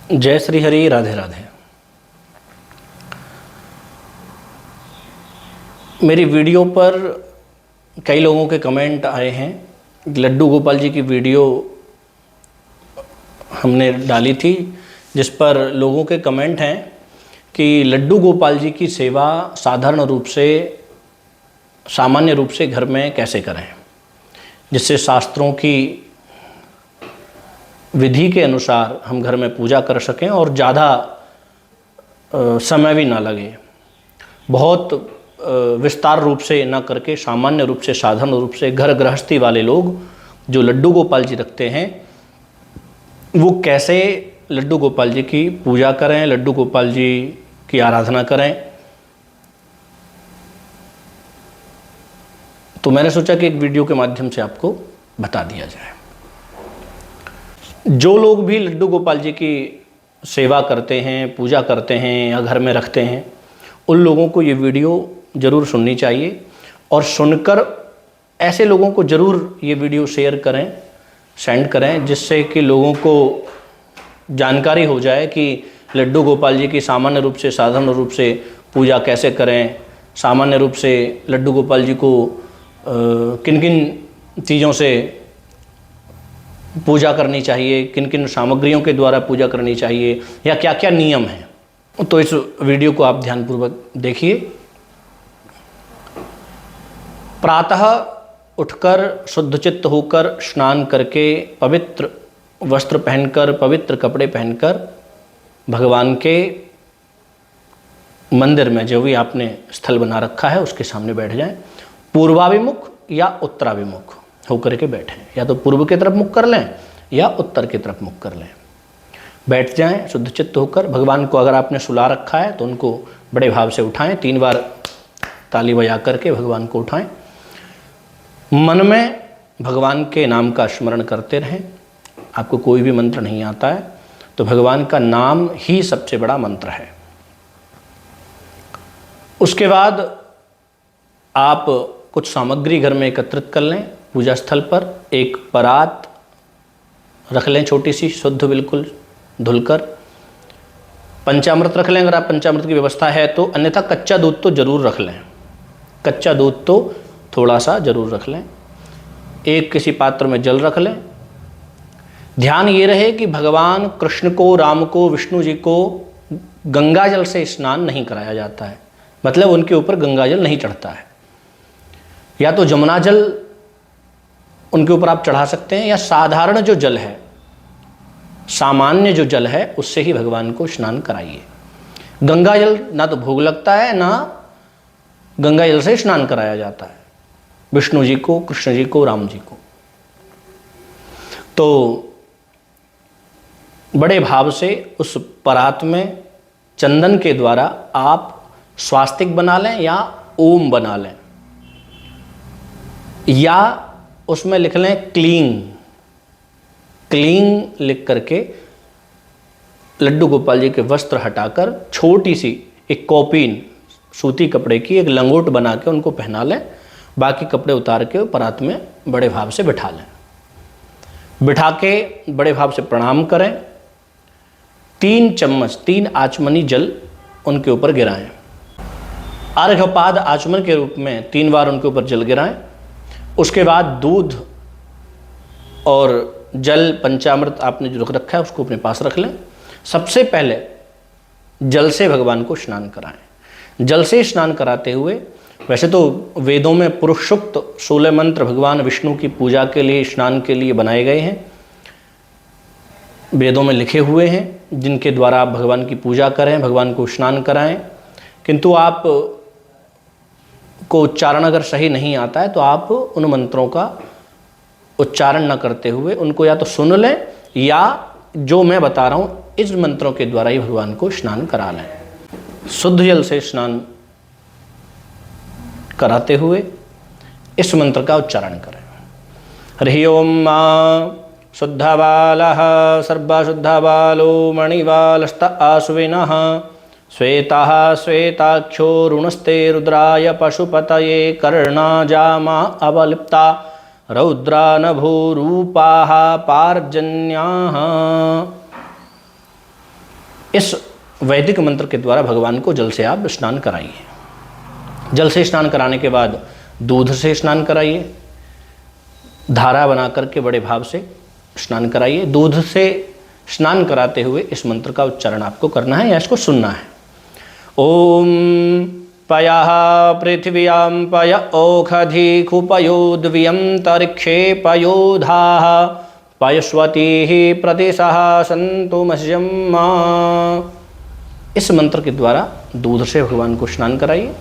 जय श्री हरि, राधे राधे। मेरी वीडियो पर कई लोगों के कमेंट आए हैं। लड्डू गोपाल जी की वीडियो हमने डाली थी जिस पर लोगों के कमेंट हैं कि लड्डू गोपाल जी की सेवा साधारण रूप से, सामान्य रूप से घर में कैसे करें, जिससे शास्त्रों की विधि के अनुसार हम घर में पूजा कर सकें और ज़्यादा समय भी ना लगे। बहुत विस्तार रूप से ना करके सामान्य रूप से, साधारण रूप से घर गृहस्थी वाले लोग जो लड्डू गोपाल जी रखते हैं वो कैसे लड्डू गोपाल जी की पूजा करें, लड्डू गोपाल जी की आराधना करें। तो मैंने सोचा कि एक वीडियो के माध्यम से आपको बता दिया जाए। जो लोग भी लड्डू गोपाल जी की सेवा करते हैं, पूजा करते हैं या घर में रखते हैं, उन लोगों को ये वीडियो ज़रूर सुननी चाहिए और सुनकर ऐसे लोगों को ज़रूर ये वीडियो शेयर करें, सेंड करें, जिससे कि लोगों को जानकारी हो जाए कि लड्डू गोपाल जी की सामान्य रूप से, साधारण रूप से पूजा कैसे करें। सामान्य रूप से लड्डू गोपाल जी को किन किन चीज़ों से पूजा करनी चाहिए, किन किन सामग्रियों के द्वारा पूजा करनी चाहिए या क्या क्या नियम हैं। तो इस वीडियो को आप ध्यानपूर्वक देखिए। प्रातः उठकर शुद्धचित्त होकर स्नान करके, पवित्र वस्त्र पहनकर, पवित्र कपड़े पहनकर भगवान के मंदिर में, जो भी आपने स्थल बना रखा है उसके सामने बैठ जाएं। पूर्वाभिमुख या उत्तराभिमुख होकर के बैठें, या तो पूर्व की तरफ मुख कर लें या उत्तर की तरफ मुख कर लें। बैठ जाएं शुद्धचित्त होकर। भगवान को अगर आपने सुला रखा है तो उनको बड़े भाव से उठाएं, 3 बार ताली बजा करके भगवान को उठाएं। मन में भगवान के नाम का स्मरण करते रहें। आपको कोई भी मंत्र नहीं आता है तो भगवान का नाम ही सबसे बड़ा मंत्र है। उसके बाद आप कुछ सामग्री घर में एकत्रित कर लें। पूजा स्थल पर एक परात रख लें, छोटी सी, शुद्ध बिल्कुल धुलकर। पंचामृत रख लें अगर आप पंचामृत की व्यवस्था है तो, अन्यथा कच्चा दूध तो जरूर रख लें। कच्चा दूध तो थोड़ा सा जरूर रख लें। एक किसी पात्र में जल रख लें। ध्यान ये रहे कि भगवान कृष्ण को, राम को, विष्णु जी को गंगा जल से स्नान नहीं कराया जाता है, मतलब उनके ऊपर गंगा जल नहीं चढ़ता है। या तो जमुना जल उनके ऊपर आप चढ़ा सकते हैं, या साधारण जो जल है, सामान्य जो जल है, उससे ही भगवान को स्नान कराइए। गंगा जल ना तो भोग लगता है, ना गंगा जल से स्नान कराया जाता है विष्णु जी को, कृष्ण जी को, राम जी को। तो बड़े भाव से उस परात में चंदन के द्वारा आप स्वास्तिक बना लें या ओम बना लें, या उसमें लिख लें क्लीं। क्लीं लिख करके लड्डू गोपाल जी के वस्त्र हटाकर छोटी सी एक कॉपीन, सूती कपड़े की एक लंगोट बना के उनको पहना लें। बाकी कपड़े उतार के परात में बड़े भाव से बिठा लें। बिठा के बड़े भाव से प्रणाम करें। 3 चम्मच, 3 आचमनी जल उनके ऊपर गिराएं। अर्घ्यपाद आचमन के रूप में 3 बार उनके ऊपर जल गिराएं। उसके बाद दूध और जल, पंचामृत आपने जो रख रखा है उसको अपने पास रख लें। सबसे पहले जल से भगवान को स्नान कराएं। जल से स्नान कराते हुए, वैसे तो वेदों में पुरुष सूक्त 16 मंत्र भगवान विष्णु की पूजा के लिए, स्नान के लिए बनाए गए हैं, वेदों में लिखे हुए हैं, जिनके द्वारा आप भगवान की पूजा करें, भगवान को स्नान कराएं। किंतु आप को उच्चारण अगर सही नहीं आता है तो आप उन मंत्रों का उच्चारण न करते हुए उनको या तो सुन लें, या जो मैं बता रहा हूँ इस मंत्रों के द्वारा ही भगवान को स्नान करा लें। शुद्ध जल से स्नान कराते हुए इस मंत्र का उच्चारण करें। हरि ओम शुद्धबालः सर्वशुद्धबालो मणिबालस्त आश्विनः श्वेताः श्वेताक्षो रुणस्ते रुद्राय पशुपतये कर्णाजामा अवलिप्ता रौद्रा नभोरूपाः पार्जन्याः। इस वैदिक मंत्र के द्वारा भगवान को जल से आप स्नान कराइए। जल से स्नान कराने के बाद दूध से स्नान कराइए, धारा बना करके बड़े भाव से स्नान कराइए। दूध से स्नान कराते हुए इस मंत्र का उच्चारण आपको करना है या इसको सुनना है। ओम पयः पृथिव्यां पय ओखधि खुपयोद्व्यंतरिक्षे पयोधाः पयस्वतीः प्रतिशः सन्तु मह्यं। इस मंत्र के द्वारा दूध से भगवान को स्नान कराइए।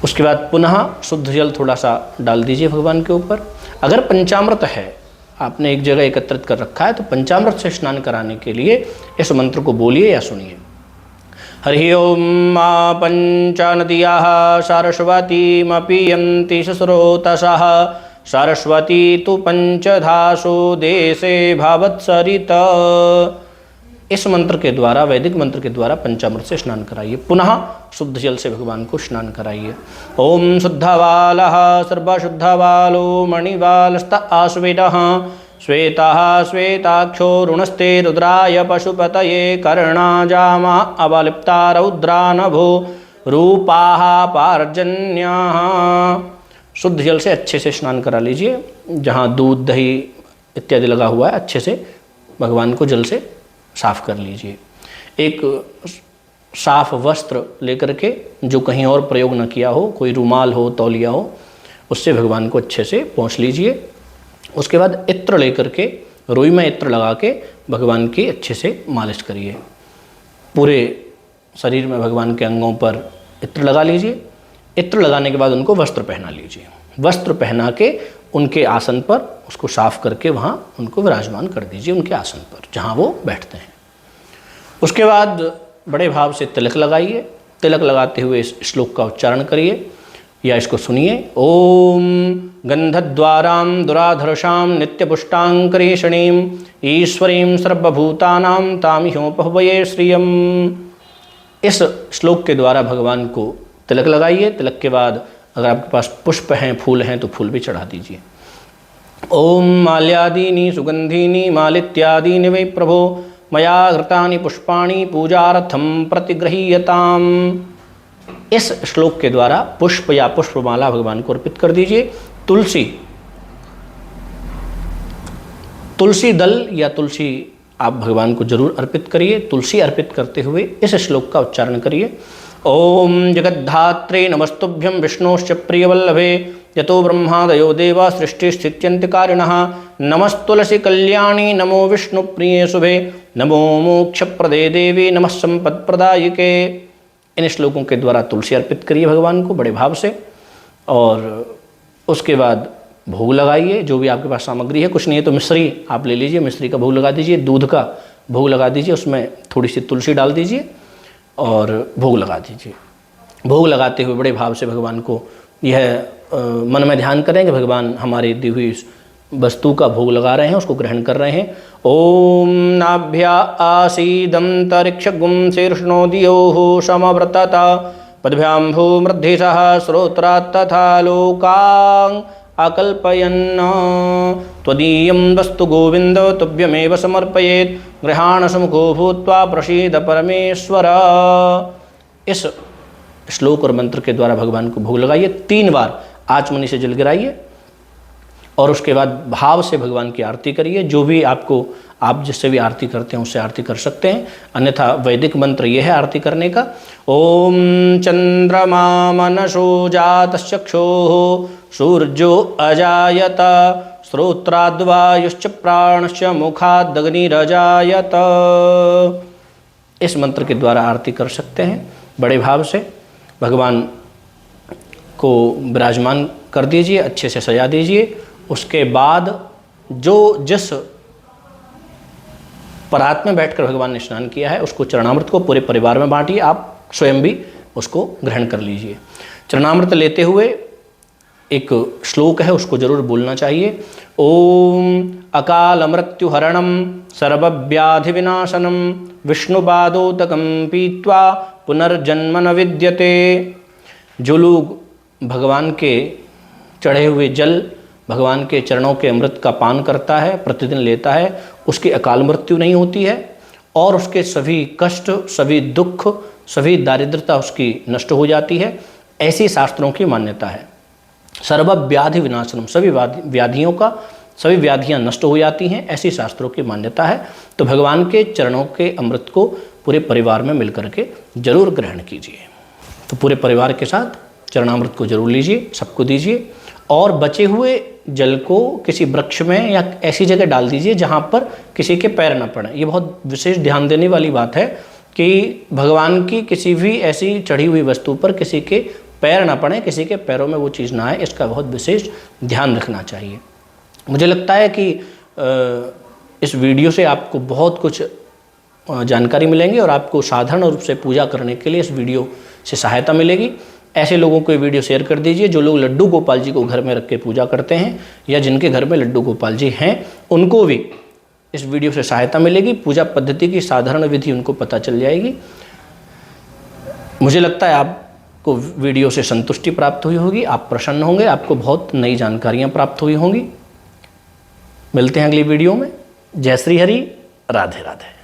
उसके बाद पुनः शुद्ध जल थोड़ा सा डाल दीजिए भगवान के ऊपर। अगर पंचामृत है, आपने एक जगह एकत्रित कर रखा है, तो पंचामृत से स्नान कराने के लिए इस मंत्र को बोलिए या सुनिए। हरि ओम मा पंचनद्याः सरस्वतीमपीयन्ति स्रोतसः सरस्वती तु पंचधासु देशे भवत्सरित। इस मंत्र के द्वारा, वैदिक मंत्र के द्वारा पंचामृत से स्नान कराइए। पुनः शुद्ध जल से भगवान को स्नान कराइए। ओम शुद्धवालः सर्वशुद्धवालो मणिवालस्त आश्वितः श्वेतः श्वेताक्षो रुणस्ते रुद्राय पशुपतये कर्णाजामा अवलिप्ता रौद्रा नभो रूपाः पार्जन्याः। शुद्ध जल से अच्छे से स्नान करा लीजिए। जहाँ दूध दही इत्यादि लगा हुआ है, अच्छे से भगवान को जल से साफ कर लीजिए। एक साफ वस्त्र लेकर के, जो कहीं और प्रयोग न किया हो, कोई रुमाल हो, तौलिया हो, उससे भगवान को अच्छे से पोंछ लीजिए। उसके बाद इत्र लेकर के, रुई में इत्र लगा के भगवान की अच्छे से मालिश करिए। पूरे शरीर में भगवान के अंगों पर इत्र लगा लीजिए। इत्र लगाने के बाद उनको वस्त्र पहना लीजिए। वस्त्र पहना के उनके आसन पर उसको साफ करके वहाँ उनको विराजमान कर दीजिए, उनके आसन पर जहाँ वो बैठते हैं। उसके बाद बड़े भाव से तिलक लगाइए। तिलक लगाते हुए इस श्लोक का उच्चारण करिए या इसको सुनिए। ओम गंधद्वारां दुराधर्षां नित्यपुष्टांकरेषणीं ईश्वरीं सर्वभूतानां तामिहोपहवये श्रियम्। इस श्लोक के द्वारा भगवान को तिलक लगाइए। तिलक के बाद अगर आपके पास पुष्प हैं, फूल हैं, तो फूल भी चढ़ा दीजिए। ओम माल्यादीनि सुगंधीनि मालित्यादीनि वै प्रभो मया घृतानि पुष्पाणि पूजार्थं प्रतिगृह्यताम्। इस श्लोक के द्वारा पुष्प या पुष्पमाला भगवान को अर्पित कर दीजिए। तुलसी दल या तुलसी आप भगवान को जरूर अर्पित करिए। तुलसी अर्पित करते हुए इस श्लोक का उच्चारण करिए। ओम जगद्धात्रे नमस्तुभ्यं विष्णोश्च प्रियवल्लभे यतो ब्रह्मादयो देवा सृष्टिस्थित्यन्तिकारिणः नमस्तुलसी कल्याणी नमो विष्णुप्रिये शुभे नमो मोक्षप्रदे देवी नमः संपत्प्रदायिके। इन श्लोकों के द्वारा तुलसी अर्पित करिए भगवान को बड़े भाव से। और उसके बाद भोग लगाइए। जो भी आपके पास सामग्री है, कुछ नहीं है तो मिश्री आप ले लीजिए, मिश्री का भोग लगा दीजिए। दूध का भोग लगा दीजिए, उसमें थोड़ी सी तुलसी डाल दीजिए और भोग लगा दीजिए। भोग लगाते हुए बड़े भाव से भगवान को यह मन में ध्यान करें कि भगवान हमारी दी हुई वस्तु का भोग लगा रहे हैं, उसको ग्रहण कर रहे हैं। ओम नाभ्या आसीदंतरिक्षगुं शीर्ष्णोदियोः समव्रतता पद्भ्यां भूमृद्धिसः श्रोत्रात् तथा लोकान् अकल्पयन् त्वदीयं वस्तु गोविंद तुभ्यमेव समर्पयेत् गृहाण सम्मुखो भूत्वा प्रसीद परमेश्वर। इस श्लोक और मंत्र के द्वारा भगवान को भोग लगाइए। 3 बार आचमनी से जल गिराइए और उसके बाद भाव से भगवान की आरती करिए। जो भी आप जिससे भी आरती करते हैं उससे आरती कर सकते हैं, अन्यथा वैदिक मंत्र ये है आरती करने का। ओम चंद्रमा मनसो जातश्चक्षुः सूर्यो अजायत श्रोत्राद्वायुश्च प्राणश्च मुखादग्निरजायत। इस मंत्र के द्वारा आरती कर सकते हैं। बड़े भाव से भगवान को विराजमान कर दीजिए, अच्छे से सजा दीजिए। उसके बाद जिस परात में बैठकर भगवान ने स्नान किया है उसको चरणामृत को पूरे परिवार में बांटिए। आप स्वयं भी उसको ग्रहण कर लीजिए। चरणामृत लेते हुए एक श्लोक है, उसको जरूर बोलना चाहिए। ओम अकाल मृत्युहरणम सर्वव्याधि विनाशनम विष्णुपादोदकम पीत्वा पुनर्जन्म न विद्यते। जो लोग भगवान के चढ़े हुए जल, भगवान के चरणों के अमृत का पान करता है, प्रतिदिन लेता है, उसकी अकाल मृत्यु नहीं होती है और उसके सभी कष्ट, सभी दुख, सभी दारिद्रता उसकी नष्ट हो जाती है। ऐसी शास्त्रों की मान्यता है। सर्व व्याधि विनाशनम, सभी व्याधियों का, सभी व्याधियाँ नष्ट हो जाती हैं, ऐसी शास्त्रों की मान्यता है। तो भगवान के चरणों के अमृत को पूरे परिवार में मिलकर के जरूर ग्रहण कीजिए। तो पूरे परिवार के साथ चरणामृत को जरूर लीजिए, सबको दीजिए, और बचे हुए जल को किसी वृक्ष में या ऐसी जगह डाल दीजिए जहाँ पर किसी के पैर न पड़े। ये बहुत विशेष ध्यान देने वाली बात है कि भगवान की किसी भी ऐसी चढ़ी हुई वस्तु पर किसी के पैर ना पड़े, किसी के पैरों में वो चीज़ ना आए, इसका बहुत विशेष ध्यान रखना चाहिए। मुझे लगता है कि इस वीडियो से आपको बहुत कुछ जानकारी मिलेंगी और आपको साधारण रूप से पूजा करने के लिए इस वीडियो से सहायता मिलेगी। ऐसे लोगों को ये वीडियो शेयर कर दीजिए जो लोग लड्डू गोपाल जी को घर में रख के पूजा करते हैं, या जिनके घर में लड्डू गोपाल जी हैं, उनको भी इस वीडियो से सहायता मिलेगी। पूजा पद्धति की साधारण विधि उनको पता चल जाएगी। मुझे लगता है आपको वीडियो से संतुष्टि प्राप्त हुई होगी, आप प्रसन्न होंगे, आपको बहुत नई जानकारियाँ प्राप्त हुई होंगी। मिलते हैं अगली वीडियो में। जय श्री हरि, राधे राधे।